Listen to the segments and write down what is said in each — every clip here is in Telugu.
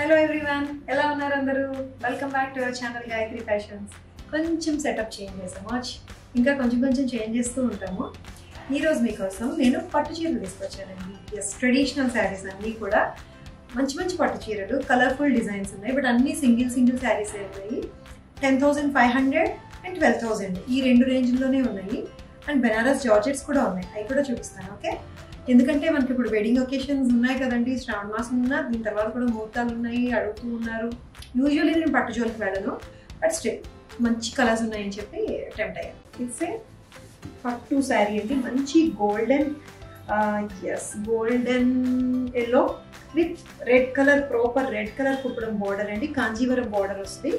హలో ఎవ్రీవన్, ఎలా ఉన్నారు అందరూ? Welcome back to our channel Gayatri fashions. కొంచెం సెటప్ చేంజ్ చేసాము, ఇంకా కొంచెం చేంజ్ చేస్తూ ఉంటాము. ఈరోజు మీకోసం నేను పట్టు చీరలు తీసుకొచ్చానండి. ట్రెడిషనల్ శారీస్ అన్నీ కూడా మంచి పట్టు చీరలు, కలర్ఫుల్ డిజైన్స్ ఉన్నాయి. బట్ అన్నీ సింగిల్ శారీస్ ఉన్నాయి. 10,500 అండ్ 12,000 ఈ రెండు రేంజ్లోనే ఉన్నాయి. అండ్ బెనారస్ జార్జెట్స్ కూడా ఉన్నాయి, అవి కూడా చూపిస్తాను. ఓకే, ఎందుకంటే మనకి ఇప్పుడు వెడ్డింగ్ ఒకేషన్స్ ఉన్నాయి కదండి, శ్రావణ మాసం ఉన్నా, దీని తర్వాత కూడా ముహూర్తాలు ఉన్నాయి, అడుగుతూ ఉన్నారు. యూజువల్లీ నేను పట్టు జోలికి వెళ్ళను, బట్ స్టిల్ మంచి కలర్స్ ఉన్నాయని చెప్పి అటెంప్ట్ అయ్యాను. ఇట్స్ ఏ పట్టు శారీ అండి, మంచి golden yellow with red colour, proper red colour Kuppadam border అండి, కాంజీవరం బార్డర్ వస్తుంది.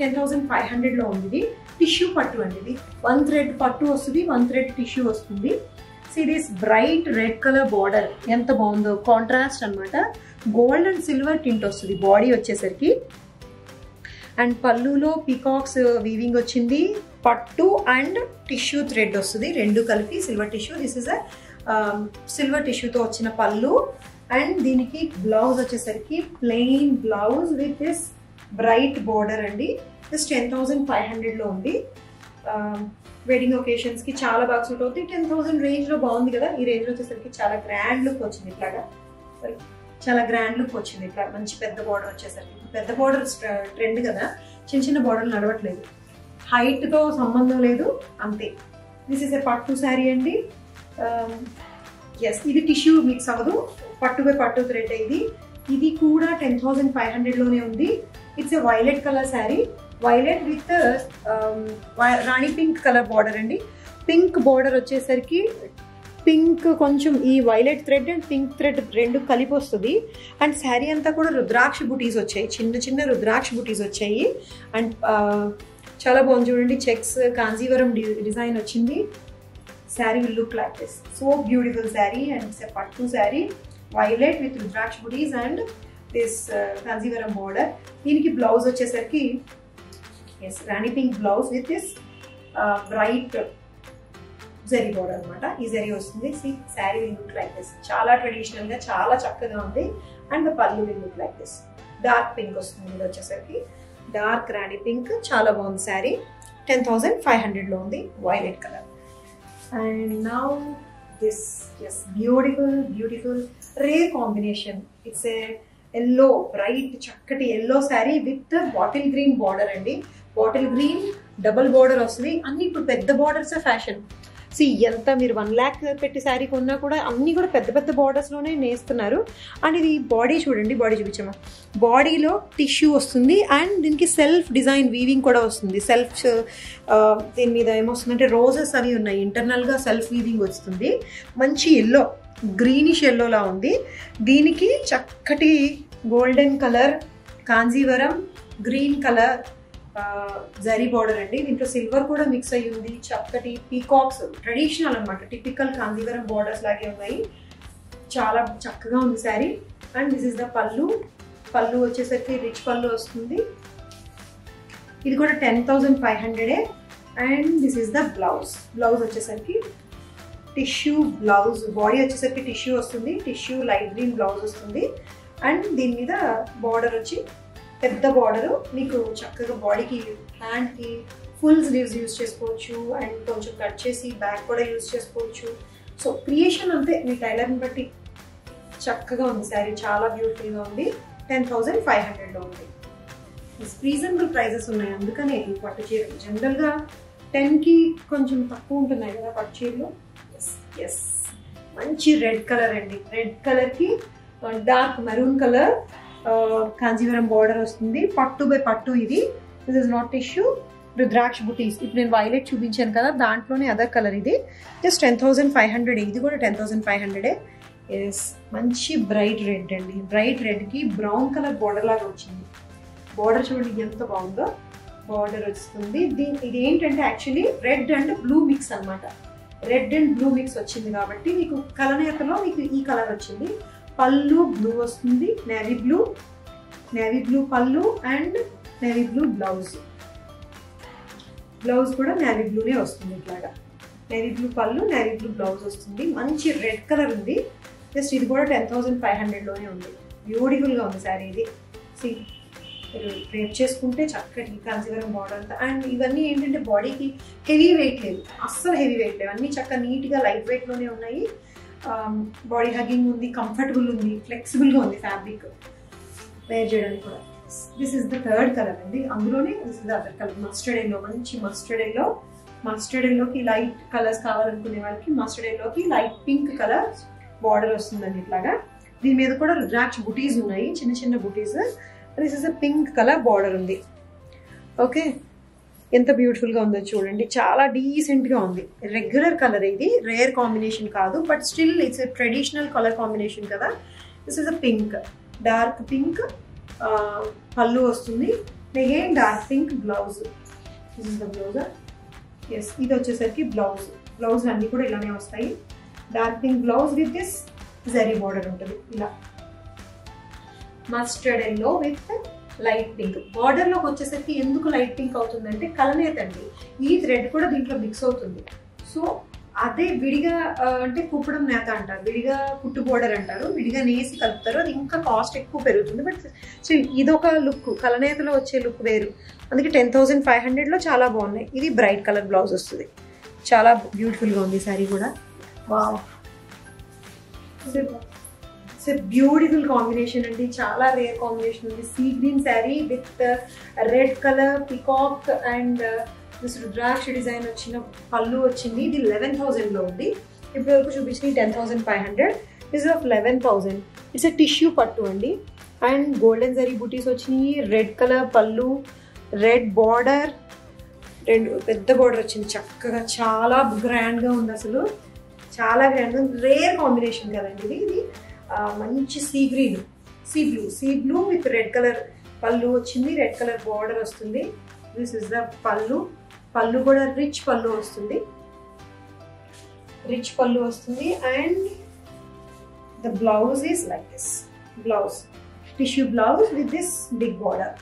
10,500లో ఉంది. టిష్యూ పట్టు అండి, ఇది 1 థ్రెడ్ పట్టు వస్తుంది, 1 థ్రెడ్ టిష్యూ వస్తుంది. See this bright red color border, ఎంత బాగుందో, కాంట్రాస్ట్ అనమాట. గోల్డ్ అండ్ సిల్వర్ టింట్ వస్తుంది బాడీ వచ్చేసరికి. అండ్ పళ్ళులో పీకాక్స్ వీవింగ్ వచ్చింది, పట్టు అండ్ టిష్యూ థ్రెడ్ వస్తుంది, రెండు కలిపి silver tissue. This is a silver టిష్యూతో వచ్చిన పళ్ళు. అండ్ దీనికి బ్లౌజ్ వచ్చేసరికి plain blouse with this bright border అండి. జస్ట్ 10,500లో ఉంది. వెడ్డింగ్ ఒకేషన్స్కి చాలా బాగా సూట్ అవుతుంది. 10,000 రేంజ్లో బాగుంది కదా. ఈ రేంజ్లో వచ్చేసరికి చాలా గ్రాండ్ లుక్ వచ్చింది, ఇట్లాగా చాలా గ్రాండ్ లుక్ వచ్చింది. ఇట్లా మంచి పెద్ద బార్డర్ వచ్చేసరికి, పెద్ద బార్డర్ ట్రెండ్ కదా, చిన్న బార్డర్లు నడవట్లేదు, హైట్తో సంబంధం లేదు అంతే. దిస్ ఇస్ ఏ పట్టు శారీ అండి. ఇది టిష్యూ మిక్స్ అవ్వదు, పట్టు థ్రెడ్. ఇది కూడా 10,500లోనే ఉంది. It's a violet colour sari, violet with Rani pink colour border అండి. పింక్ బార్డర్ వచ్చేసరికి పింక్ కొంచెం ఈ violet thread and pink thread రెండు కలిపి వస్తుంది. అండ్ శారీ అంతా కూడా రుద్రాక్ష బుటీస్ వచ్చాయి, చిన్న రుద్రాక్ష బుటీస్ వచ్చాయి. అండ్ చాలా బాగుంది చూడండి, చెక్స్ కాంజీవరం డిజైన్ వచ్చింది. Sari will look like this, so beautiful sari. And it's a pattu sari, violet with rudraksha butis and this Kanjeevaram border. దీనికి బ్లౌజ్ వచ్చేసరికి rani pink blouse with this bright zari border అనమాట. ఈ జరీ వస్తుంది. Sari will look like this, చాలా ట్రెడిషనల్ గా చాలా చక్కగా ఉంది. And pallu will look like this, dark pink వస్తుంది. ఇది వచ్చేసరికి డార్క్ రాణి పింక్, చాలా బాగుంది శారీ. 10,500లో ఉంది, violet colour. And now this beautiful rare combination. It's a yellow, bright చక్కటి yellow sari with bottle green border అండి. బాటిల్ గ్రీన్ డబుల్ బార్డర్ వస్తుంది. అన్ని ఇప్పుడు పెద్ద బార్డర్స్ ఫ్యాషన్. ఎంత మీరు 1 lakh పెట్టి శారీ కొన్నా కూడా అన్ని కూడా పెద్ద బార్డర్స్లోనే నేస్తున్నారు. అండ్ ఇది బాడీ చూడండి, బాడీ చూపించమ్మా. బాడీలో టిష్యూ వస్తుంది అండ్ దీనికి సెల్ఫ్ డిజైన్ వీవింగ్ కూడా వస్తుంది. దీని మీద ఏమొస్తుందంటే రోజెస్ అవి ఉన్నాయి, ఇంటర్నల్గా సెల్ఫ్ వీవింగ్ వస్తుంది. మంచి ఎల్లో, గ్రీనిష్ ఎల్లోలా ఉంది. దీనికి చక్కటి golden colour Kanjeevaram green colour zari border అండి. దీంట్లో సిల్వర్ కూడా మిక్స్ అయ్యి ఉంది. చక్కటి పీకాక్స్, ట్రెడిషనల్ అనమాట, టిపికల్ కాంజీవరం బార్డర్స్ లాగే ఉన్నాయి. చాలా చక్కగా ఉంది sari. And this is the పళ్ళు వచ్చేసరికి రిచ్ పళ్ళు వస్తుంది. ఇది కూడా 10,500. And this is the blouse వచ్చేసరికి టిష్యూ బ్లౌజ్, బాడీ వచ్చేసరికి టిష్యూ వస్తుంది, టిష్యూ లైట్ గ్రీన్ బ్లౌజ్ వస్తుంది. అండ్ దీని మీద బార్డర్ వచ్చి పెద్ద బార్డరు, మీకు చక్కగా బాడీకి హ్యాండ్కి ఫుల్ స్లీవ్స్ యూజ్ చేసుకోవచ్చు. అండ్ కొంచెం కట్ చేసి బ్యాక్ కూడా యూజ్ చేసుకోవచ్చు. సో క్రియేషన్ అంతే, మీ టైలర్ని బట్టి చక్కగా ఉంది శారీ, చాలా బ్యూటిఫుల్గా ఉంది. 10,500లో ఉంది. రీజనబుల్ ప్రైజెస్ ఉన్నాయి, అందుకనే ఈ పట్టు చీరలు జనరల్గా 10కి కొంచెం తక్కువ ఉంటున్నాయి కదా పట్టు చీరలు. మంచి రెడ్ కలర్ అండి, రెడ్ కలర్కి dark maroon colour Kanjeevaram border వస్తుంది. పట్టు ఇది. దిస్ ఇస్ నాట్ టిష్యూ, రుద్రాక్ష బుటీస్. ఇప్పుడు నేను వైలెట్ చూపించాను కదా, దాంట్లోనే అదర్ కలర్ ఇది. జస్ట్ 10,500. ఇది కూడా 10,500. మంచి బ్రైట్ రెడ్ అండి, బ్రైట్ రెడ్కి బ్రౌన్ కలర్ బార్డర్ లాగా వచ్చింది. బార్డర్ చూడండి ఎంత బాగుందో, బార్డర్ వస్తుంది. ఇది ఏంటంటే actually red and blue mix అనమాట. రెడ్ అండ్ బ్లూ మిక్స్ వచ్చింది కాబట్టి మీకు కలనేతలో మీకు ఈ కలర్ వచ్చింది. పళ్ళు బ్లూ వస్తుంది, నేవీ బ్లూ పళ్ళు అండ్ నేవీ బ్లూ బ్లౌజ్ కూడా నేవీ బ్లూనే వస్తుంది. ఇట్లాగా నేవీ బ్లూ పళ్ళు, నేవీ బ్లూ బ్లౌజ్ వస్తుంది. మంచి రెడ్ కలర్ ఉంది. జస్ట్ ఇది కూడా 10,500లోనే ఉంది. బ్యూటిఫుల్గా ఉంది శారీ ఇది. డ్రేప్ చేసుకుంటే చక్కటి కాంచీవరం బార్డర్ అంతా. అండ్ ఇవన్నీ ఏంటంటే బాడీకి హెవీ వెయిట్ లేదు, అస్సలు హెవీ వెయిట్ లేదు, అన్నీ చక్కగా నీట్గా లైట్ వెయిట్లోనే ఉన్నాయి. బాడీ హగ్గింగ్ ఉంది, కంఫర్టబుల్ ఉంది, ఫ్లెక్సిబుల్గా ఉంది ఫ్యాబ్రిక్ వేర్ చేయడానికి కూడా. This is the third colour అండి. అందులోనే this is the other colour mustard yellow. మంచి మస్టర్డ్ ఎల్లో. మస్టర్డ్ ఎల్లోకి లైట్ కలర్స్ కావాలనుకునే వాళ్ళకి మస్టర్డ్ ఎల్లోకి లైట్ పింక్ కలర్ బార్డర్ వస్తుందండి ఇట్లాగా. దీని మీద కూడా రుద్రాక్ష బుటీస్ ఉన్నాయి, చిన్న చిన్న butis. This is a pink colour border ఉంది. ఓకే, ఎంత బ్యూటిఫుల్గా ఉందో చూడండి, చాలా డీసెంట్గా ఉంది. రెగ్యులర్ కలర్, ఇది రేర్ కాంబినేషన్ కాదు, but still it's a traditional colour combination కదా. This is a pink, dark pink pallu వస్తుంది. Again dark pink blouse. This is the blouse. Yes, ఇది వచ్చేసరికి బ్లౌజ్. బ్లౌజ్ అన్నీ కూడా ఇలానే వస్తాయి. Dark pink blouse with this zari border ఉంటుంది ఇలా. Mustard yellow with light pink. బార్డర్లోకి వచ్చేసరికి ఎందుకు లైట్ పింక్ అవుతుందంటే కలనేత అండి. ఈ థ్రెడ్ కూడా దీంట్లో మిక్స్ అవుతుంది. సో అదే విడిగా అంటే కుప్పడం నేత అంటారు, విడిగా కుట్టు బోర్డర్ అంటారు, విడిగా నేసి కలుపుతారు, అది ఇంకా కాస్ట్ ఎక్కువ పెరుగుతుంది. బట్ సో ఇదొక లుక్, కలనేతలో వచ్చే లుక్ వేరు. అందుకే 10,500లో చాలా బాగున్నాయి. ఇది బ్రైట్ కలర్ బ్లౌజ్ వస్తుంది, చాలా బ్యూటిఫుల్గా ఉంది శారీ కూడా. Wow, it's a beautiful combination అండి, చాలా రేర్ కాంబినేషన్ ఉంది. Sea green sari with red colour peacock and this rudraksha design వచ్చిన పళ్ళు వచ్చింది. ఇది 11,000లో ఉంది. ఇప్పుడు వరకు చూపించింది 10,500. Is of 11,000. It's a tissue పట్టు అండి. అండ్ గోల్డెన్ జరీ బుటీస్ వచ్చినాయి. రెడ్ కలర్ పళ్ళు, రెడ్ బార్డర్, రెండు పెద్ద బార్డర్ వచ్చింది చక్కగా. చాలా గ్రాండ్గా ఉంది, అసలు చాలా గ్రాండ్గా ఉంది. రేర్ కాంబినేషన్ కదండి ఇది. ఇది మంచి sea green, sea blue with red colour పళ్ళు వచ్చింది, రెడ్ కలర్ బార్డర్ వస్తుంది. దిస్ ఇస్ ద పళ్ళు. పళ్ళు కూడా రిచ్ పళ్ళు వస్తుంది, రిచ్ పళ్ళు వస్తుంది. And the blouse is like this. Blouse tissue blouse with this big border,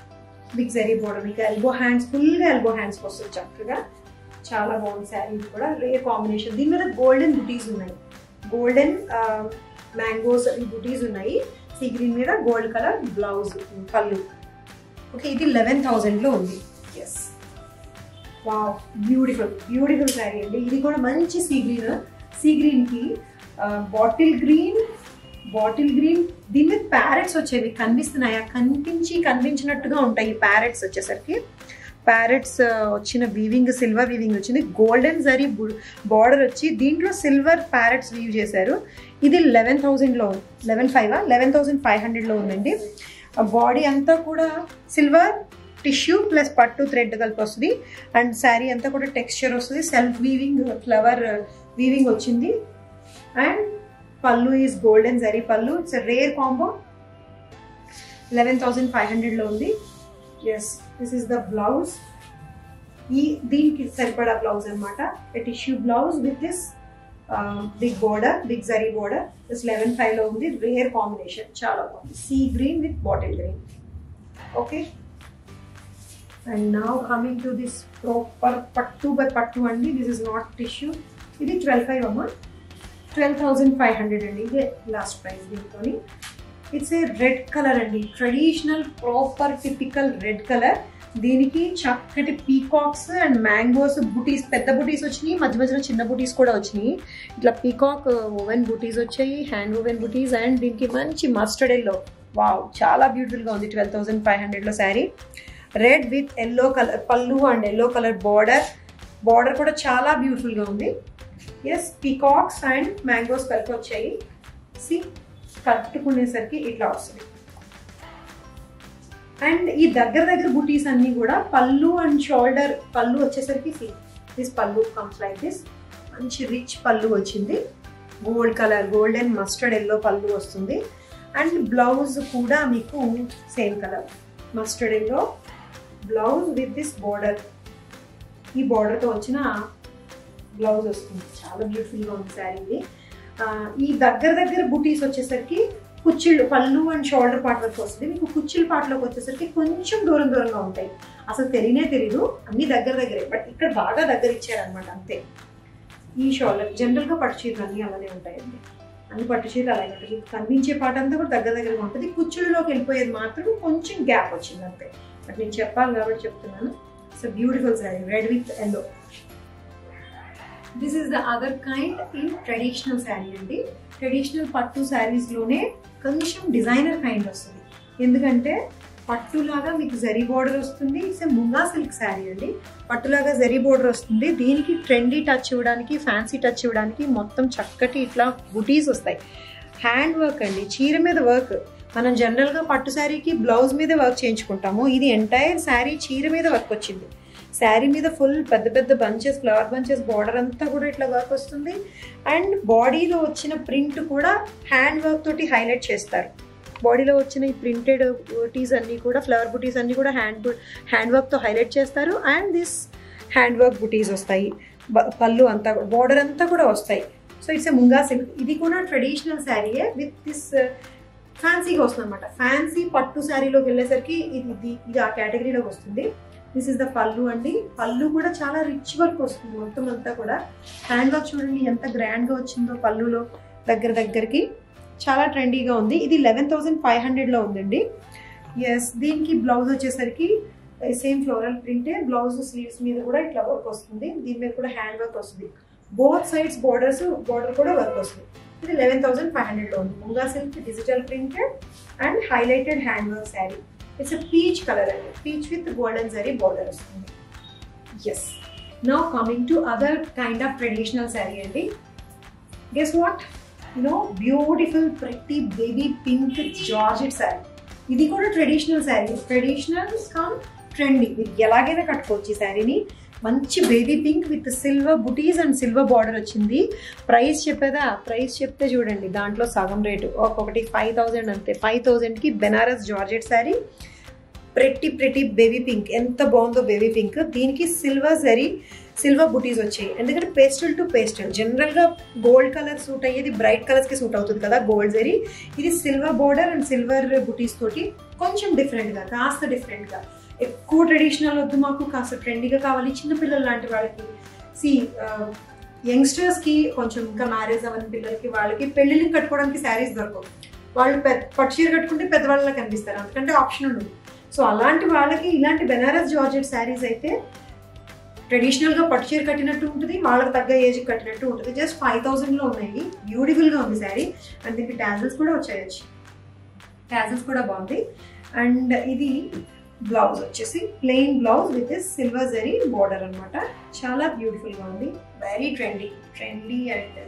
big జరీ బార్డర్. మీకు ఎల్బో హ్యాండ్స్, ఫుల్గా ఎల్బో హ్యాండ్స్ వస్తుంది చక్కగా. చాలా బాగుంది శారీ కూడా, రేర్ కాంబినేషన్. దీని మీద గోల్డెన్ బుటీస్ ఉన్నాయి, గోల్డెన్ మ్యాంగోస్ ఈ బుటీస్ ఉన్నాయి. సీ గ్రీన్ మీద గోల్డ్ కలర్ బ్లౌజ్ పళ్ళు. ఓకే, ఇది 11,000లో ఉంది. Yes, wow, beautiful beautiful sari అండి. ఇది కూడా మంచి సీ గ్రీన్. సీ గ్రీన్కి బాటిల్ గ్రీన్, దీని మీద ప్యారెట్స్ వచ్చేవి కనిపిస్తున్నాయా? కనిపించినట్టుగా ఉంటాయి ప్యారెట్స్ వచ్చేసరికి. ప్యారెట్స్ వచ్చిన వీవింగ్, సిల్వర్ వీవింగ్ వచ్చింది. గోల్డెన్ జరీ బార్డర్ వచ్చి దీంట్లో సిల్వర్ ప్యారెట్స్ వీవ్ చేశారు. ఇది 11,000లో, 11,500లో ఉందండి. బాడీ అంతా కూడా silver tissue plus pattu thread కలిపి వస్తుంది. అండ్ శారీ అంతా కూడా టెక్స్చర్ వస్తుంది, సెల్ఫ్ వీవింగ్, ఫ్లవర్ వీవింగ్ వచ్చింది. And pallu is golden zari pallu. It's rare combo. 11,500లో ఉంది. Yes, this is the blouse. దీనికి సరిపడా బ్లౌజ్ అనమాట. Tissue blouse with this big border, big zari border. This 11,500లో ఉంది. రేర్ కాంబినేషన్, చాలా బాగుంది. Sea green with bottle green. Okay, and now coming to this proper పట్టు బై పట్టు అండి. This is not tissue. ఇది 12,500 అమ్మా, 12,500 అండి. ఇదే లాస్ట్ ప్రైస్ దీంతో. ఇట్స్ ఏ రెడ్ కలర్ అండి, traditional proper typical red colour. దీనికి చక్కటి పీకాక్స్ అండ్ మ్యాంగోస్ బుటీస్, పెద్ద బుటీస్ వచ్చినాయి, మధ్య మధ్యలో చిన్న బుటీస్ కూడా వచ్చినాయి. ఇట్లా పీకాక్ ఓవెన్ బుటీస్ వచ్చాయి, హ్యాండ్ ఓవెన్ బుటీస్. అండ్ దీనికి మంచి మస్టర్డ్ ఎల్లో. వావ్, చాలా బ్యూటిఫుల్గా ఉంది. 12,500లో sari. Red with yellow colour pallu and yellow colour border. Border కూడా చాలా బ్యూటిఫుల్గా ఉంది. ఎస్, పీకాక్స్ అండ్ మ్యాంగోస్ కలిపి వచ్చాయి. సి, కట్టుకునేసరికి ఇట్లా వస్తుంది. అండ్ ఈ దగ్గర బుటీస్ అన్నీ కూడా పళ్ళు అండ్ షోల్డర్ పళ్ళు వచ్చేసరికి దిస్ పళ్ళు కమ్స్ లైక్ దిస్. మంచి రిచ్ పళ్ళు వచ్చింది, gold colour, golden mustard yellow పళ్ళు వస్తుంది. అండ్ బ్లౌజ్ కూడా మీకు same colour mustard yellow blouse with this border. ఈ బార్డర్తో వచ్చిన బ్లౌజ్ వస్తుంది, చాలా బ్యూటిఫుల్గా ఉంది శారీ. ఈ దగ్గర బుటీస్ వచ్చేసరికి కుచ్చిళ్ళు, పళ్ళు అండ్ షోల్డర్ పార్ట్ వరకు వస్తుంది. మీకు కుచ్చిళ్ళ పార్ట్లోకి వచ్చేసరికి కొంచెం దూరంగా ఉంటాయి, అసలు తెలీదు. అన్ని దగ్గరే, బట్ ఇక్కడ బాగా దగ్గర ఇచ్చారనమాట అంతే. ఈ షోల్డర్ జనరల్గా పట్టు చీరలు అన్నీ అలానే ఉంటాయండి. అన్ని పట్టు చీరలు అలాగే ఉంటుంది. కనిపించే పాట అంతా కూడా దగ్గరగా ఉంటుంది. కుచ్చుళ్ళలోకి వెళ్ళిపోయేది మాత్రం కొంచెం గ్యాప్ వచ్చింది అంతే. బట్ నేను చెప్పాలి కాబట్టి చెప్తున్నాను. It's a beautiful sari, red with yellow. This is the other kind in traditional sari అండి. ట్రెడిషనల్ పట్టు శారీస్లోనే కొంచెం డిజైనర్ కైండ్ వస్తుంది. ఎందుకంటే పట్టులాగా మీకు జరీ బోర్డర్ వస్తుంది. ఇట్స్ ముంగా సిల్క్ శారీ అండి. పట్టులాగా జరీ బోర్డర్ వస్తుంది. దీనికి ట్రెండీ టచ్ ఇవ్వడానికి, ఫ్యాన్సీ టచ్ ఇవ్వడానికి మొత్తం చక్కటి ఇట్లా బుటీస్ వస్తాయి. హ్యాండ్ వర్క్ అండి, చీర మీద వర్క్. మనం జనరల్గా పట్టు శారీకి బ్లౌజ్ మీద వర్క్ చేయించుకుంటాము. ఇది ఎంటైర్ శారీ చీర మీద వర్క్ వచ్చింది. శారీ మీద ఫుల్ పెద్ద పెద్ద బంచెస్, ఫ్లవర్ బంచెస్, బార్డర్ అంతా కూడా ఇట్లా వర్క్ వస్తుంది. అండ్ బాడీలో వచ్చిన ప్రింట్ కూడా హ్యాండ్ వర్క్ తోటి హైలైట్ చేస్తారు. బాడీలో వచ్చిన ఈ ప్రింటెడ్ బుటీస్ అన్నీ కూడా, ఫ్లవర్ బుటీస్ అన్నీ కూడా హ్యాండ్ వర్క్తో హైలైట్ చేస్తారు. అండ్ దిస్ హ్యాండ్ వర్క్ బుటీస్ వస్తాయి. పళ్ళు అంతా, బార్డర్ అంతా కూడా వస్తాయి. So it's a munga silk. ఇది కూడా ట్రెడిషనల్ శారీయే విత్ దిస్ ఫ్యాన్సీగా వస్తుంది అనమాట. ఫ్యాన్సీ పట్టు శారీలోకి వెళ్ళేసరికి ఇది ఆ కేటగిరీలోకి వస్తుంది. దిస్ ఇస్ ద పళ్ళు అండి. పళ్ళు కూడా చాలా రిచ్ వర్క్ వస్తుంది. మొత్తం అంతా కూడా హ్యాండ్ వర్క్ చూడండి ఎంత గ్రాండ్గా వచ్చిందో పళ్ళులో దగ్గరికి. చాలా ట్రెండీగా ఉంది. ఇది 11,500లో ఉందండి. ఎస్, దీనికి బ్లౌజ్ వచ్చేసరికి సేమ్ ఫ్లోరల్ ప్రింటే. బ్లౌజ్ స్లీవ్స్ మీద కూడా ఇట్లా వర్క్ వస్తుంది. దీని మీద కూడా హ్యాండ్ వర్క్ వస్తుంది. బోత్ సైడ్స్ బోర్డర్ కూడా వర్క్ వస్తుంది. ఇది 11,500లో ఉంది. Moonga silk, digital printed and highlighted hand work sari. It's a peach colour అండి. Peach with golden zari border వస్తుంది. Yes, now coming to other kind of traditional sari అండి. Guess what? Beautiful pretty baby pink georgette sari. ఇది కూడా traditional sari. Traditional cum trendy. మీరు ఎలాగైనా కట్టుకోవచ్చు ఈ శారీని. మంచి baby pink with silver butis and silver border వచ్చింది. ప్రైస్ చెప్పేదా? ప్రైస్ చెప్తే చూడండి, దాంట్లో సగం రేటు. ఒక్కొక్కటి 5,000 అంతే. 5,000కి Banaras georgette sari. Pretty baby pink. ఎంత బాగుందో బేబీ పింక్. దీనికి సిల్వర్ బుటీస్ వచ్చాయి. ఎందుకంటే పేస్టల్ టు పేస్టల్. జనరల్గా గోల్డ్ కలర్ సూట్ అయ్యేది బ్రైట్ కలర్స్కి సూట్ అవుతుంది కదా, గోల్డ్ జరీ. ఇది సిల్వర్ బార్డర్ అండ్ సిల్వర్ బుటీస్ తోటి కొంచెం డిఫరెంట్గా, కాస్త డిఫరెంట్గా. ఎక్కువ ట్రెడిషనల్ వద్దు మాకు, కాస్త ట్రెండీగా కావాలి చిన్నపిల్లలు లాంటి వాళ్ళకి. యంగ్స్టర్స్కి కొంచెం ఇంకా మ్యారేజ్ అవ్వని పిల్లలకి, వాళ్ళకి పెళ్ళిళ్ళకి కట్టుకోవడానికి శారీస్ దొరకవు. వాళ్ళు పట్టు చీర కట్టుకుంటే పెద్దవాళ్ళలా కనిపిస్తారు, అందుకంటే ఆప్షన్ ఉండదు. సో అలాంటి వాళ్ళకి ఇలాంటి బెనారస్ జార్జెట్ శారీస్ అయితే ట్రెడిషనల్గా పట్టు చీర కట్టినట్టు ఉంటుంది, వాళ్ళకి తగ్గ ఏజ్కి కట్టినట్టు ఉంటుంది. జస్ట్ 5,000లో ఉన్నాయి. బ్యూటిఫుల్గా ఉంది శారీ. అండ్ దీనికి టాజిల్స్ కూడా వచ్చాయచ్చు. టాజిల్స్ కూడా బాగుంది. అండ్ ఇది బ్లౌజ్ వచ్చేసి plain blouse with silver zari border అనమాట. చాలా బ్యూటిఫుల్గా ఉంది. వెరీ ట్రెండీ అండ్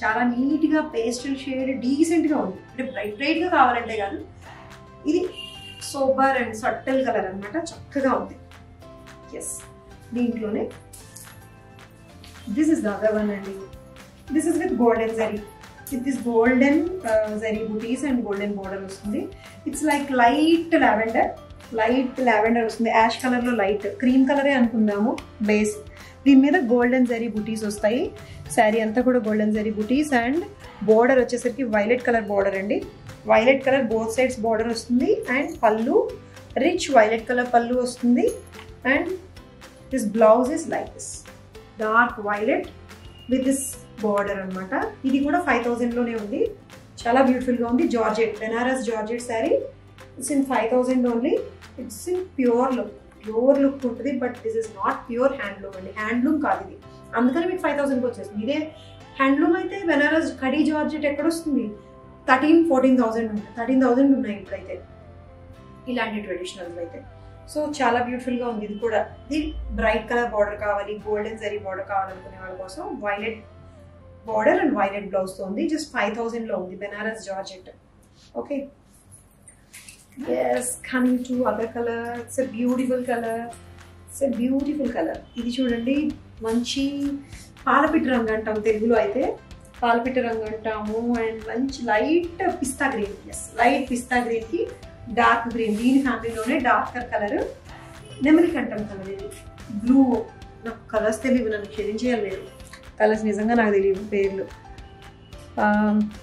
చాలా నీట్గా పేస్టల్ షేడ్ డీసెంట్గా ఉంది. అంటే బ్రైట్గా కావాలంటే కాదు, ఇది సోబర్ అండ్ సట్టల్ కలర్ అనమాట. చక్కగా ఉంది. ఎస్, దీంట్లోనే this is the other one అండి. This is with golden zari. With this golden zari butis and golden border వస్తుంది. ఇట్స్ లైక్ లైట్ లావెండర్ వస్తుంది. యాష్ కలర్లో లైట్ క్రీమ్ కలరే అనుకుందాము బేస్. దీని మీద గోల్డెన్ జరీ బుటీస్ వస్తాయి. శారీ అంతా కూడా golden zari butis and border వచ్చేసరికి వైలెట్ కలర్ బార్డర్ అండి. Violet colour both sides border వస్తుంది. And pallu rich violet colour pallu వస్తుంది. And this blouse is like this dark violet with this border అనమాట. ఇది కూడా 5,000లోనే ఉంది. చాలా బ్యూటిఫుల్గా ఉంది. Georgette, Banaras georgette sari. It's in 5,000 only. It's in pure look ఉంటుంది. But this is not pure handloom అండి. హ్యాండ్లూమ్ కాదు ఇది, అందుకని మీకు 5,000కి వచ్చేస్తుంది. ఇదే హ్యాండ్లూమ్ అయితే బెనారస్ కడీ జార్జెట్ ఎక్కడ వస్తుంది? 13,000-14,000 ఉంటుంది. 13,000 ఉన్నాయి ఇప్పుడైతే ఇలాంటి ట్రెడిషనల్స్ అయితే. సో చాలా బ్యూటిఫుల్గా ఉంది. ఇది కూడా ఇది బ్రైట్ కలర్ బార్డర్ కావాలి, గోల్డెన్ జరీ బార్డర్ కావాలనుకునే వాళ్ళ కోసం వైలెట్ బార్డర్ అండ్ వైలెట్ బ్లౌజ్తో ఉంది. జస్ట్ 5,000లో ఉంది Banaras georgette. Okay, yes, coming to other colour. It's a beautiful colour. ఇది చూడండి, మంచి పాలపిట్ట రంగు అంటాం తెలుగులో అయితే. పాలపిట్ట రంగు అంటాము. అండ్ మంచి లైట్ పిస్తా గ్రీన్. ఎస్, లైట్ పిస్తా గ్రీన్కి డార్క్ గ్రీన్. దీని ఫ్యామిలీలోనే డార్కర్ కలర్ నెమలి కంఠం కలర్. ఇది బ్లూ. నాకు కలర్స్ తెలియదు, నన్ను క్షమించేయలేదు. కలర్స్ నిజంగా నాకు తెలియదు పేర్లు.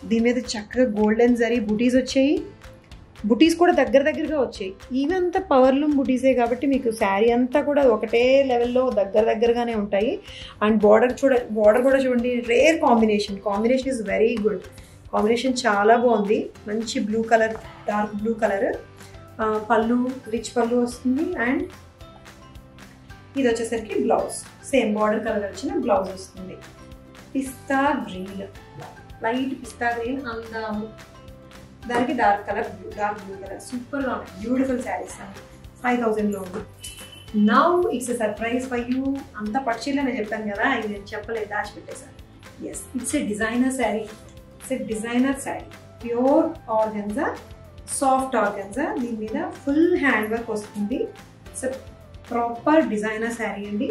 దీని మీద చక్కగా గోల్డెన్ జరీ బుటీస్ వచ్చాయి. బుటీస్ కూడా దగ్గరగా వచ్చాయి. ఇవంతా పవర్లూమ్ బుటీసే కాబట్టి మీకు శారీ అంతా కూడా ఒకటే లెవెల్లో దగ్గరగానే ఉంటాయి. అండ్ బార్డర్ కూడా చూడండి, rare combination is very good. Combination చాలా బాగుంది. మంచి blue colour, dark blue colour. పళ్ళు రిచ్ పళ్ళు వస్తుంది. అండ్ ఇది వచ్చేసరికి బ్లౌజ్, సేమ్ బార్డర్ కలర్ వచ్చిన బ్లౌజ్ వస్తుంది. పిస్తా గ్రీన్, లైట్ పిస్తా గ్రీన్ అందాము, దానికి dark colour, dark blue colour. సూపర్గా ఉన్నాయి, బ్యూటిఫుల్ శారీస్ అండి. 5000లో ఉంది. Now it's a surprise for you. అంత పర్చేలో నేను చెప్పాను కదా, ఇది నేను చెప్పలేదు, దాచి పెట్టేశాను. Yes, it's a designer sari. It's a designer sari, pure organza, soft organza. దీని మీద ఫుల్ హ్యాండ్ వర్క్ వస్తుంది. It's a proper designer sari అండి.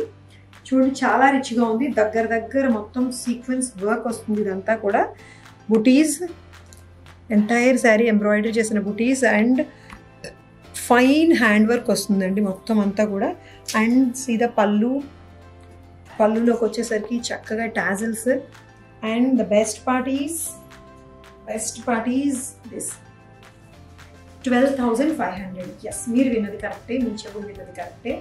చూడండి, చాలా రిచ్గా ఉంది. దగ్గర మొత్తం సీక్వెన్స్ వర్క్ వస్తుంది. ఇదంతా కూడా బుటీస్, ఎంటైర్ శారీ ఎంబ్రాయిడరీ చేసిన బుటీస్ అండ్ ఫైన్ హ్యాండ్ వర్క్ వస్తుందండి మొత్తం అంతా కూడా. అండ్ సీదా పళ్ళులోకి వచ్చేసరికి చక్కగా tassels. And the best part is this 12,500. Yes, మీరు విన్నది కరెక్టే, మీ చెవులు విన్నది కరెక్టే.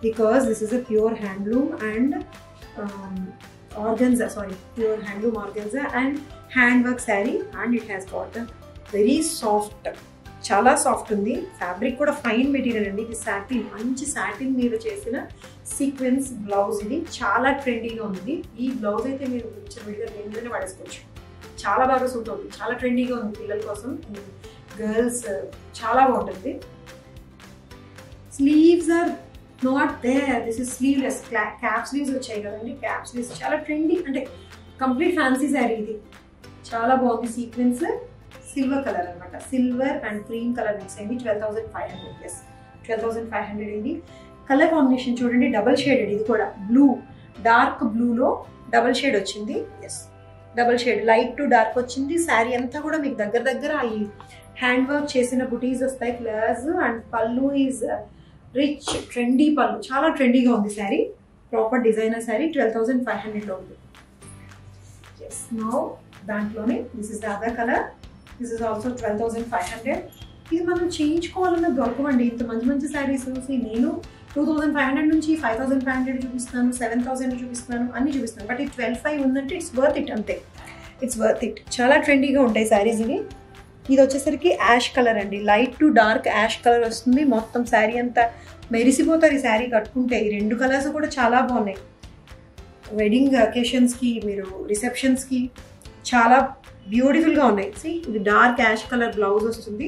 Because this is a pure handloom and organza, pure handloom organza and handwork saree, and it has got a very soft, చాలా సాఫ్ట్ ఉంది. ఫ్యాబ్రిక్ కూడా ఫైన్ మెటీరియల్ అండి. ఇది సాటిన్, మంచి సాటిన్ మీద చేసిన సీక్వెన్స్ బ్లౌజ్. ఇది చాలా ట్రెండీగా ఉంది. ఈ బ్లౌజ్ అయితే మీరు విడిగా దేని మీదనే పడేసుకోవచ్చు. చాలా బాగా సూట్ అవుతుంది, చాలా ట్రెండీగా ఉంది పిల్లల కోసం, గర్ల్స్ చాలా బాగుంటుంది. Sleeves are not there, this is sleeveless. Cap sleeves వచ్చాయి కదండి, క్యాప్ స్లీవ్స్ చాలా ట్రెండీ, అంటే కంప్లీట్ ఫ్యాన్సీ శారీ. ఇది చాలా బాగుంది. సీక్వెన్స్ సిల్వర్ కలర్ అనమాట, silver and cream colour mix అయింది. 12,500. ఎస్, 12,500 అయింది. కలర్ కాంబినేషన్ చూడండి, డబల్ షేడెడ్. ఇది కూడా బ్లూ, డార్క్ బ్లూలో డబల్ షేడ్ వచ్చింది. Yes, double shade, light to dark వచ్చింది. శారీ అంతా కూడా మీకు దగ్గర ఈ హ్యాండ్ వర్క్ చేసిన బుటీస్ వస్తాయి, flowers. And pallu is rich trendy పళ్ళు, చాలా ట్రెండీగా ఉంది శారీ. ప్రాపర్ డిజైనర్ శారీ 12,500లో ఉంది. ఎస్, నౌ దాంట్లోనే this is the other colour. This is also 12,500. ఇది మనం చేయించుకోవాలన్న దొరకవండి ఇంత మంచి శారీస్. నేను 2,500 నుంచి 5,500 చూపిస్తున్నాను, 7,000 చూపిస్తున్నాను, అన్ని చూపిస్తున్నాను. బట్ ఈ 12,500 ఉందంటే ఇట్స్ వర్త్ ఇట్, అంతే. It's worth it. చాలా ట్రెండీగా ఉంటాయి శారీస్ ఇవి. ఇది వచ్చేసరికి యాష్ కలర్ అండి, light to dark ash colour వస్తుంది. మొత్తం శారీ అంతా మెరిసిపోతారు ఈ శారీ కట్టుకుంటే. ఈ రెండు కలర్స్ కూడా చాలా బాగున్నాయి. వెడ్డింగ్ అకేషన్స్కి, మీరు రిసెప్షన్స్కి చాలా బ్యూటిఫుల్గా ఉన్నాయి. ఇది డార్క్ యాష్ కలర్ బ్లౌజ్ వస్తుంది.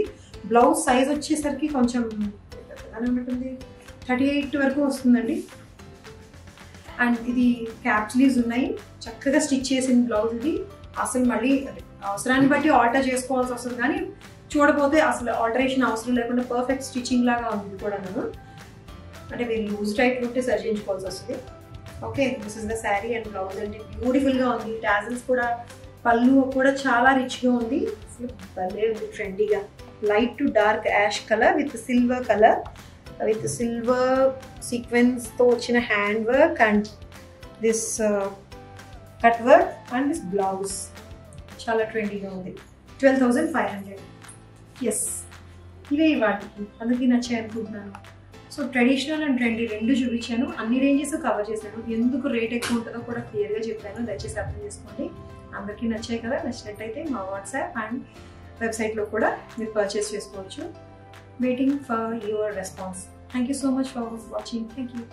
బ్లౌజ్ సైజ్ వచ్చేసరికి కొంచెం ఉంటుంది, 38 వరకు వస్తుందండి. అండ్ ఇది క్యాప్ స్లీవ్స్ ఉన్నాయి, చక్కగా స్టిచ్ చేసిన బ్లౌజ్ ఇది. అసలు మళ్ళీ అవసరాన్ని బట్టి ఆల్టర్ చేసుకోవాల్సి వస్తుంది, కానీ చూడపోతే అసలు ఆల్టరేషన్ అవసరం లేకుండా పర్ఫెక్ట్ స్టిచ్చింగ్ లాగా ఉంది కూడా. అంటే మీరు లూజ్ టైట్ ఉంటే సర్జించుకోవాల్సి వస్తుంది. Okay, this is the sari and blouse అండి. బ్యూటిఫుల్గా ఉంది. టాజిల్స్ కూడా, పళ్ళు కూడా చాలా రిచ్గా ఉంది. భలే ఉంది, ట్రెండీగా. Light to dark ash colour with silver colour, with silver సీక్వెన్స్తో వచ్చిన hand work and this cut work and this blouse చాలా ట్రెండీగా ఉంది. 12,500. ఎస్, ఇవే వాటికి అందరికీ నచ్చాయి అనుకుంటున్నాను. సో ట్రెడిషనల్ అండ్ ట్రెండీ రెండు చూపించాను, అన్ని రేంజెస్ కవర్ చేశాను. ఎందుకు రేట్ ఎక్కువ ఉంటుందో కూడా క్లియర్గా చెప్పాను, దయచేసి అర్థం చేసుకోండి. అందరికీ నచ్చాయి కదా, నచ్చినట్టయితే మా వాట్సాప్ అండ్ వెబ్సైట్లో కూడా మీరు పర్చేస్ చేసుకోవచ్చు. Waiting for your response. Thank you so much for watching. Thank you.